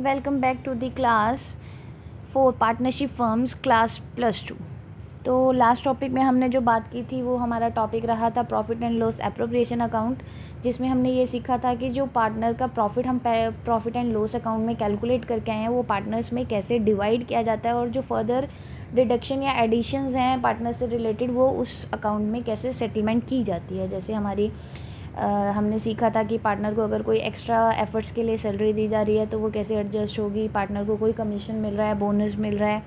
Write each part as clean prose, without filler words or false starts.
Welcome back to the class for partnership firms class +2। तो last topic में हमने जो बात की थी वो हमारा टॉपिक रहा था profit and loss appropriation account, जिसमें हमने ये सीखा था कि जो पार्टनर का प्रॉफिट हम प्रॉफिट एंड लॉस अकाउंट में कैलकुलेट करके आए हैं वो पार्टनर्स में कैसे डिवाइड किया जाता है और जो फर्दर डिडक्शन या एडिशंस हैं पार्टनर से रिलेटेड वो उस अकाउंट में कैसे सेटलमेंट की जाती है। जैसे हमारी हमने सीखा था कि पार्टनर को अगर कोई एक्स्ट्रा एफर्ट्स के लिए सैलरी दी जा रही है तो वो कैसे एडजस्ट होगी, पार्टनर को कोई कमीशन मिल रहा है, बोनस मिल रहा है,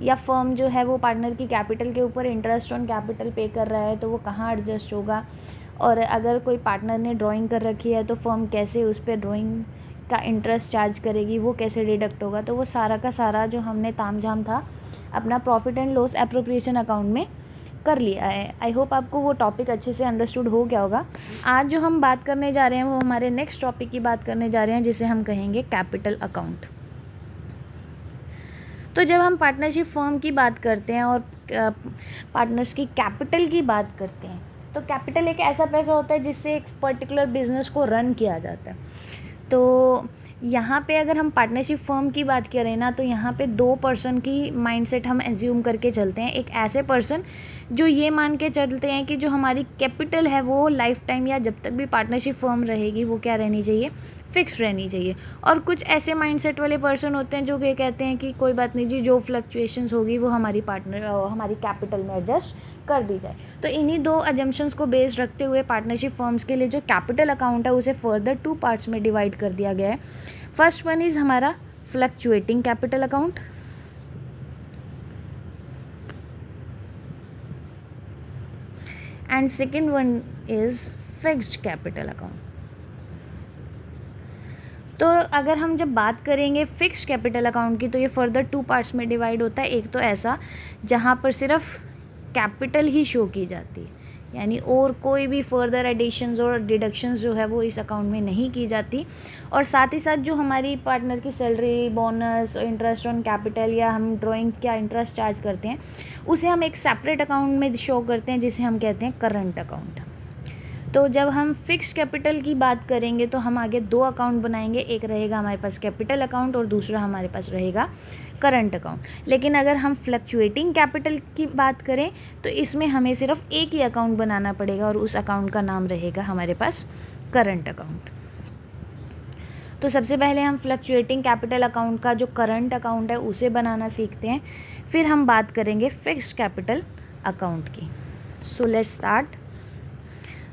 या फर्म जो है वो पार्टनर की कैपिटल के ऊपर इंटरेस्ट ऑन कैपिटल पे कर रहा है तो वो कहाँ एडजस्ट होगा, और अगर कोई पार्टनर ने ड्राइंग कर रखी है तो फर्म कैसे उस पर ड्राइंग का इंटरेस्ट चार्ज करेगी, वो कैसे डिडक्ट होगा। तो वो सारा का सारा जो हमने तामझाम था अपना profit and loss appropriation account में कर लिया है। आई होप आपको वो टॉपिक अच्छे से अंडरस्टूड हो गया होगा। आज जो हम बात करने जा रहे हैं वो हमारे नेक्स्ट टॉपिक की बात करने जा रहे हैं जिसे हम कहेंगे कैपिटल अकाउंट। तो जब हम पार्टनरशिप फर्म की बात करते हैं और पार्टनर्स की कैपिटल की बात करते हैं तो कैपिटल एक ऐसा पैसा होता है जिससे एक पर्टिकुलर बिजनेस को रन किया जाता है। तो यहाँ पे अगर हम पार्टनरशिप फर्म की बात करें ना तो यहाँ पे दो पर्सन की माइंडसेट हम एज्यूम करके चलते हैं। एक ऐसे पर्सन जो ये मान के चलते हैं कि जो हमारी कैपिटल है वो लाइफ टाइम या जब तक भी पार्टनरशिप फर्म रहेगी वो क्या रहनी चाहिए, फिक्स रहनी चाहिए। और कुछ ऐसे माइंडसेट वाले पर्सन होते हैं जो ये कहते हैं कि कोई बात नहीं जी, जो फ्लक्चुएशंस होगी वो हमारी कैपिटल में एडजस्ट कर दी जाए। तो इन्हीं दो अजम्पशंस को बेस रखते हुए पार्टनरशिप फर्म्स के लिए जो कैपिटल अकाउंट है उसे फर्दर 2 पार्ट्स में डिवाइड कर दिया गया है। फर्स्ट वन इज़ हमारा fluctuating capital account, and second one is fixed capital account. तो अगर हम जब बात करेंगे फिक्स्ड कैपिटल अकाउंट की तो ये फर्दर 2 पार्ट्स में डिवाइड होता है। एक तो ऐसा जहाँ पर सिर्फ कैपिटल ही शो की जाती है, यानी और कोई भी फर्दर एडिशंस और डिडक्शंस जो है वो इस अकाउंट में नहीं की जाती, और साथ ही साथ जो हमारी पार्टनर की salary, bonus, interest on capital या हम ड्राइंग क्या इंटरेस्ट चार्ज करते हैं उसे हम एक सेपरेट अकाउंट में शो करते हैं जिसे हम कहते हैं करंट अकाउंट। तो जब हम फिक्स्ड कैपिटल की बात करेंगे तो हम आगे 2 अकाउंट बनाएंगे, एक रहेगा हमारे पास कैपिटल अकाउंट और दूसरा हमारे पास रहेगा करंट अकाउंट। लेकिन अगर हम फ्लक्चुएटिंग कैपिटल की बात करें तो इसमें हमें सिर्फ एक ही अकाउंट बनाना पड़ेगा और उस अकाउंट का नाम रहेगा हमारे पास करंट अकाउंट। तो सबसे पहले हम फ्लक्चुएटिंग कैपिटल अकाउंट का जो करंट अकाउंट है उसे बनाना सीखते हैं, फिर हम बात करेंगे फिक्स्ड कैपिटल अकाउंट की। So let's start.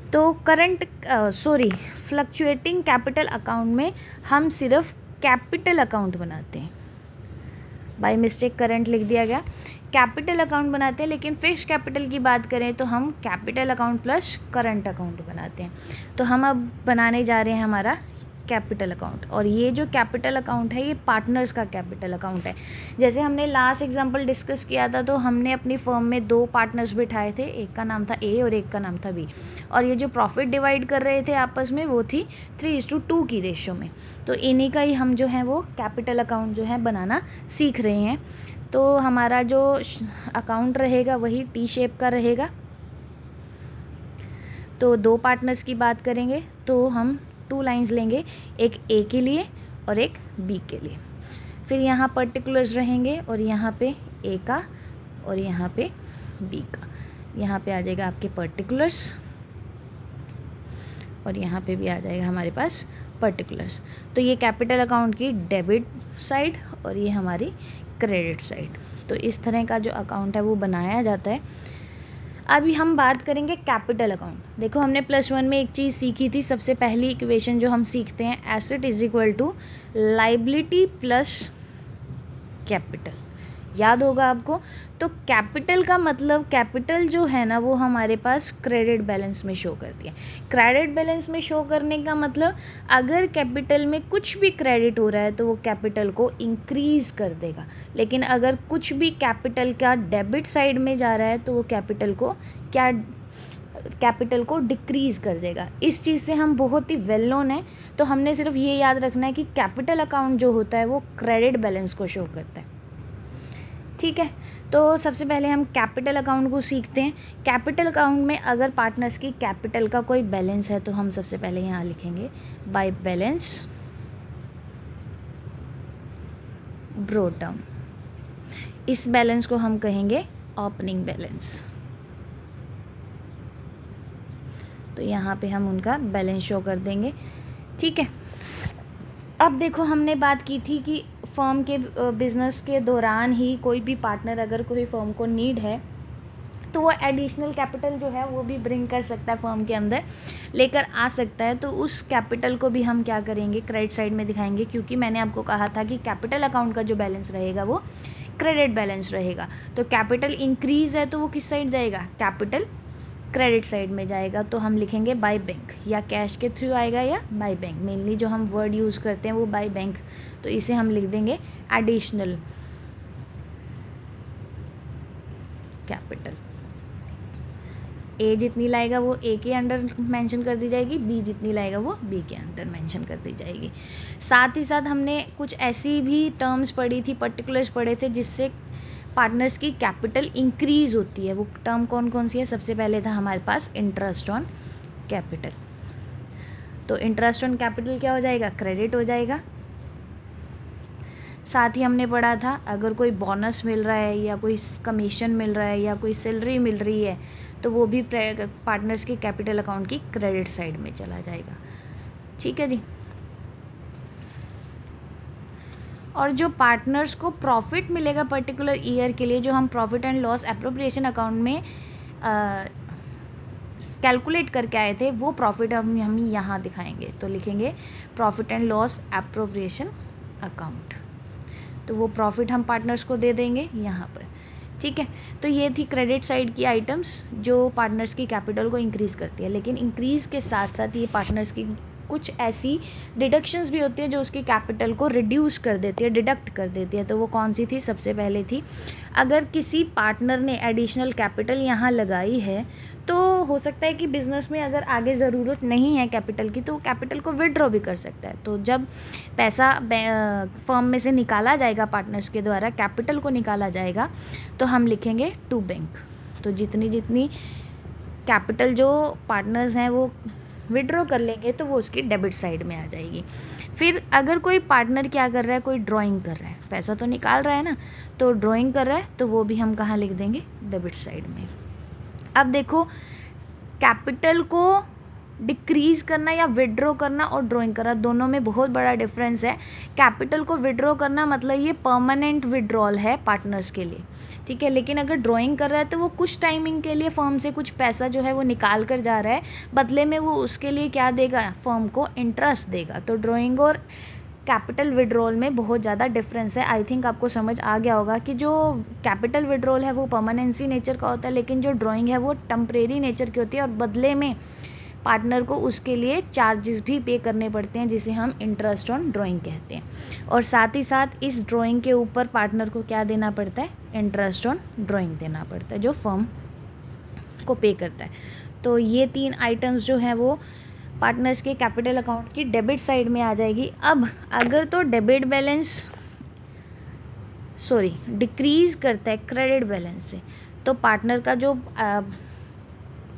तो फ्लक्चुएटिंग कैपिटल अकाउंट में हम सिर्फ कैपिटल अकाउंट बनाते हैं, बाय मिस्टेक करंट लिख दिया गया, कैपिटल अकाउंट बनाते हैं। लेकिन फिक्स्ड कैपिटल की बात करें तो हम capital account plus current account बनाते हैं। तो हम अब बनाने जा रहे हैं हमारा कैपिटल अकाउंट, और ये जो कैपिटल अकाउंट है ये पार्टनर्स का कैपिटल अकाउंट है। जैसे हमने लास्ट एग्जांपल डिस्कस किया था तो हमने अपनी फर्म में 2 पार्टनर्स बिठाए थे, एक का नाम था ए और एक का नाम था बी, और ये जो प्रॉफिट डिवाइड कर रहे थे आपस में वो थी 3:2 की रेशो में। तो इन्हीं का ही हम जो है वो कैपिटल अकाउंट जो है बनाना सीख रहे हैं। तो हमारा जो अकाउंट रहेगा वही टी शेप का रहेगा। तो 2 पार्टनर्स की बात करेंगे तो हम 2 लाइंस लेंगे, एक ए के लिए और एक बी के लिए। फिर यहाँ पर्टिकुलर्स रहेंगे और यहाँ पे ए का और यहाँ पे बी का। यहाँ पे आ जाएगा आपके पर्टिकुलर्स और यहाँ पे भी आ जाएगा हमारे पास पर्टिकुलर्स। तो ये कैपिटल अकाउंट की डेबिट साइड और ये हमारी क्रेडिट साइड। तो इस तरह का जो अकाउंट है वो बनाया जाता है। अभी हम बात करेंगे कैपिटल अकाउंट। देखो हमने +1 में एक चीज़ सीखी थी, सबसे पहली इक्वेशन जो हम सीखते हैं, asset is equal to liability plus capital, याद होगा आपको। तो कैपिटल का मतलब कैपिटल जो है ना वो हमारे पास क्रेडिट बैलेंस में शो करती है। क्रेडिट बैलेंस में शो करने का मतलब अगर कैपिटल में कुछ भी क्रेडिट हो रहा है तो वो कैपिटल को इंक्रीज़ कर देगा, लेकिन अगर कुछ भी कैपिटल का डेबिट साइड में जा रहा है तो वो कैपिटल को डिक्रीज़ कर देगा। इस चीज़ से हम बहुत ही वेल नोन है, तो हमने सिर्फ ये याद रखना है कि कैपिटल अकाउंट जो होता है वो क्रेडिट बैलेंस को शो करता है। ठीक है, तो सबसे पहले हम कैपिटल अकाउंट को सीखते हैं। कैपिटल अकाउंट में अगर पार्टनर्स की कैपिटल का कोई बैलेंस है तो हम सबसे पहले यहाँ लिखेंगे बाय बैलेंस ब्रॉट डाउन। इस बैलेंस को हम कहेंगे ओपनिंग बैलेंस। तो यहाँ पे हम उनका बैलेंस शो कर देंगे, ठीक है। अब देखो, हमने बात की थी कि फर्म के बिज़नेस के दौरान ही कोई भी पार्टनर अगर कोई फर्म को नीड है तो वो एडिशनल कैपिटल जो है वो भी ब्रिंग कर सकता है, फर्म के अंदर लेकर आ सकता है। तो उस कैपिटल को भी हम क्या करेंगे, क्रेडिट साइड में दिखाएंगे, क्योंकि मैंने आपको कहा था कि कैपिटल अकाउंट का जो बैलेंस रहेगा वो क्रेडिट बैलेंस रहेगा। तो कैपिटल इंक्रीज़ है तो वो किस साइड जाएगा, कैपिटल क्रेडिट साइड में जाएगा। तो हम लिखेंगे बाय बैंक, या कैश के थ्रू आएगा या बाय बैंक। मेनली जो हम वर्ड यूज़ करते हैं वो बाय बैंक, तो इसे हम लिख देंगे एडिशनल कैपिटल। ए जितनी लाएगा वो ए के अंडर मेंशन कर दी जाएगी, बी जितनी लाएगा वो बी के अंडर मेंशन कर दी जाएगी। साथ ही साथ हमने कुछ ऐसी भी टर्म्स पढ़ी थी, पर्टिकुलर्स पढ़े थे, जिससे पार्टनर्स की कैपिटल इंक्रीज होती है। वो टर्म कौन कौन सी है, सबसे पहले था हमारे पास इंटरेस्ट ऑन कैपिटल। तो इंटरेस्ट ऑन कैपिटल क्या हो जाएगा, क्रेडिट हो जाएगा। साथ ही हमने पढ़ा था अगर कोई बोनस मिल रहा है या कोई कमीशन मिल रहा है या कोई सैलरी मिल रही है तो वो भी पार्टनर्स के कैपिटल अकाउंट की क्रेडिट साइड में चला जाएगा, ठीक है जी। और जो पार्टनर्स को प्रॉफिट मिलेगा पर्टिकुलर ईयर के लिए, जो हम profit and loss appropriation account में कैलकुलेट करके आए थे, वो प्रॉफिट हम यहाँ दिखाएंगे। तो लिखेंगे profit and loss appropriation account. तो वो प्रॉफिट हम पार्टनर्स को दे देंगे यहाँ पर, ठीक है। तो ये थी क्रेडिट साइड की आइटम्स जो पार्टनर्स की कैपिटल को इंक्रीज़ करती है। लेकिन इंक्रीज़ के साथ साथ ये पार्टनर्स की कुछ ऐसी डिडक्शंस भी होती है जो उसकी कैपिटल को रिड्यूस कर देती है, डिडक्ट कर देती है। तो वो कौन सी थी, सबसे पहले थी अगर किसी पार्टनर ने एडिशनल कैपिटल यहाँ लगाई है तो हो सकता है कि बिज़नेस में अगर आगे ज़रूरत नहीं है कैपिटल की तो कैपिटल को विड्रॉ भी कर सकता है। तो जब पैसा फर्म में से निकाला जाएगा, पार्टनर्स के द्वारा कैपिटल को निकाला जाएगा, तो हम लिखेंगे टू बैंक। तो जितनी जितनी कैपिटल जो पार्टनर्स हैं वो विड्रॉ कर लेंगे तो वो उसकी डेबिट साइड में आ जाएगी। फिर अगर कोई पार्टनर क्या कर रहा है, कोई ड्राइंग कर रहा है, पैसा तो निकाल रहा है ना, तो ड्राइंग कर रहा है तो वो भी हम कहाँ लिख देंगे, डेबिट साइड में। अब देखो, कैपिटल को डिक्रीज़ करना या विड्रॉ करना और ड्राइंग करना दोनों में बहुत बड़ा डिफरेंस है। कैपिटल को विड्रॉ करना मतलब ये परमानेंट विड्रॉल है पार्टनर्स के लिए, ठीक है। लेकिन अगर ड्राइंग कर रहा है तो वो कुछ टाइमिंग के लिए फर्म से कुछ पैसा जो है वो निकाल कर जा रहा है, बदले में वो उसके लिए क्या देगा, फर्म को इंटरेस्ट देगा। तो ड्राइंग और कैपिटल विड्रॉल में बहुत ज़्यादा डिफरेंस है। आई थिंक आपको समझ आ गया होगा कि जो कैपिटल विड्रॉल है वो परमानेंसी नेचर का होता है, लेकिन जो ड्राइंग है वो टेम्परेरी नेचर की होती है और बदले में पार्टनर को उसके लिए चार्जेस भी पे करने पड़ते हैं, जिसे हम इंटरेस्ट ऑन ड्राइंग कहते हैं। और साथ ही साथ इस ड्राइंग के ऊपर पार्टनर को क्या देना पड़ता है, इंटरेस्ट ऑन ड्राइंग देना पड़ता है, जो फर्म को पे करता है। तो ये तीन आइटम्स जो हैं वो पार्टनर्स के कैपिटल अकाउंट की डेबिट साइड में आ जाएगी। अब अगर तो डेबिट बैलेंस डिक्रीज़ करता है क्रेडिट बैलेंस से, तो पार्टनर का जो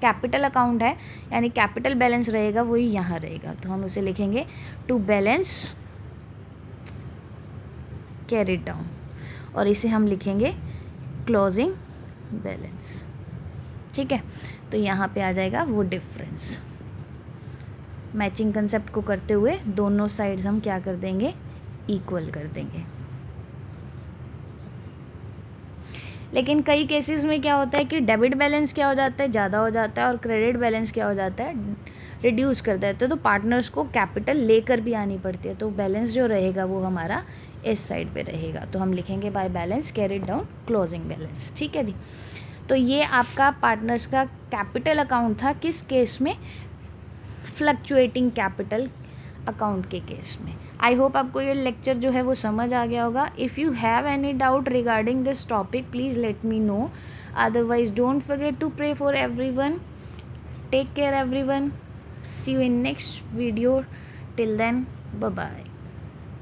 कैपिटल अकाउंट है यानी कैपिटल बैलेंस रहेगा वही यहाँ रहेगा। तो हम उसे लिखेंगे टू बैलेंस कैरिड डाउन, और इसे हम लिखेंगे क्लोजिंग बैलेंस, ठीक है। तो यहाँ पे आ जाएगा वो डिफरेंस। मैचिंग कंसेप्ट को करते हुए दोनों साइड्स हम क्या कर देंगे, इक्वल कर देंगे। लेकिन कई केसेस में क्या होता है कि डेबिट बैलेंस क्या हो जाता है, ज़्यादा हो जाता है, और क्रेडिट बैलेंस क्या हो जाता है, रिड्यूस कर देते हैं। तो पार्टनर्स को कैपिटल लेकर भी आनी पड़ती है, तो बैलेंस जो रहेगा वो हमारा इस साइड पे रहेगा। तो हम लिखेंगे by balance carried down closing balance, ठीक है जी। तो ये आपका पार्टनर्स का कैपिटल अकाउंट था, किस केस में, फ्लक्चुएटिंग कैपिटल अकाउंट के केस में। आई होप आपको ये लेक्चर जो है वो समझ आ गया होगा। If you have any doubt regarding this topic please let me know, otherwise don't forget to pray for everyone. Take care everyone, see you in next video, till then bye bye.